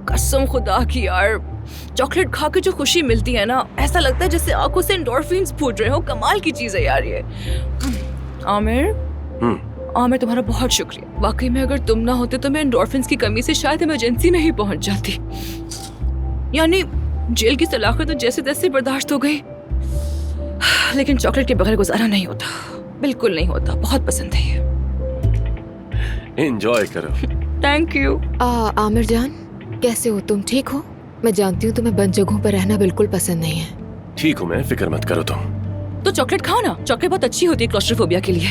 कसम खुदा की यार, चॉकलेट खा के जो खुशी मिलती है ना, ऐसा लगता है जैसे आंखों से एंडोर्फिन्स फूट रहे हो। कमाल की चीज है यार ये। आमिर, आमिर तुम्हारा बहुत शुक्रिया। वाकई में अगर तुम ना होते तो मैं एंडोर्फिन्स की कमी से शायद इमरजेंसी में ही पहुंच जाती। यानी जेल की सलाखत तो जैसे तैसे बर्दाश्त हो गई, लेकिन चॉकलेट के बगैर गुजारा नहीं होता, बिल्कुल नहीं होता। बहुत पसंद है ये। एंजॉय करो। Thank you. आमिर जान, कैसे हो तुम? ठीक हो? मैं जानती हूँ तुम्हें बंद जगहों पर रहना बिल्कुल पसंद नहीं है। ठीक हूँ मैं, फिक्र मत करो तुम। तो चॉकलेट खाओ ना, चॉकलेट बहुत अच्छी होती है क्लॉस्ट्रोफोबिया के लिए।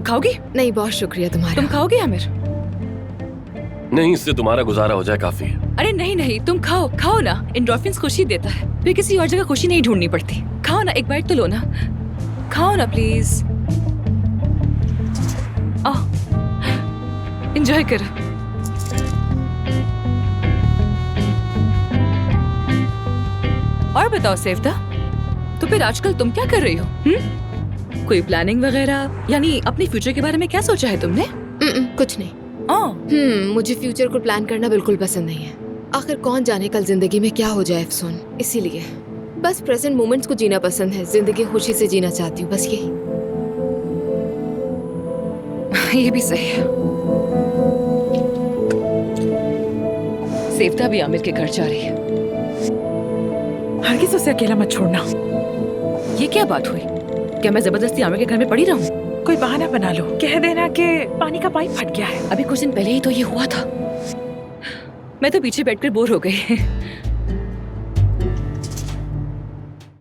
खाओगी? नहीं, बहुत शुक्रिया तुम्हारा। तुम खाओगे आमिर? नहीं, इससे तुम्हारा गुजारा हो जाए काफी है। अरे नहीं नहीं, तुम खाओ, खाओ ना। एंडोर्फिन्स खुशी देता है, फिर किसी और जगह खुशी नहीं ढूंढनी पड़ती। खाओ ना, एक बाइट तो लो ना। खाओ ना प्लीज। एंजॉय करो। और बताओ सेफ्ता, तो फिर आजकल तुम क्या कर रही हो? कोई प्लानिंग वगैरह? यानी अपने फ्यूचर के बारे में क्या सोचा है तुमने? कुछ नहीं। मुझे फ्यूचर को प्लान करना बिल्कुल पसंद नहीं है। आखिर कौन जाने कल जिंदगी में क्या हो जाए अफसोन। इसीलिए बस प्रेजेंट मोमेंट्स को जीना पसंद है। जिंदगी खुशी से जीना चाहती हूँ, बस यही। ये भी सही है। सेफ्ता भी आमिर के घर जा रही है। हरगिज़ उसे अकेला मत छोड़ना। ये क्या बात हुई? क्या मैं जबरदस्ती आमिर के घर में पड़ी रहूं? कोई बहाना बना लो, कह देना कि पानी का पाइप फट गया है। अभी कुछ दिन पहले ही तो ये हुआ था। मैं तो पीछे बैठकर बोर हो गई।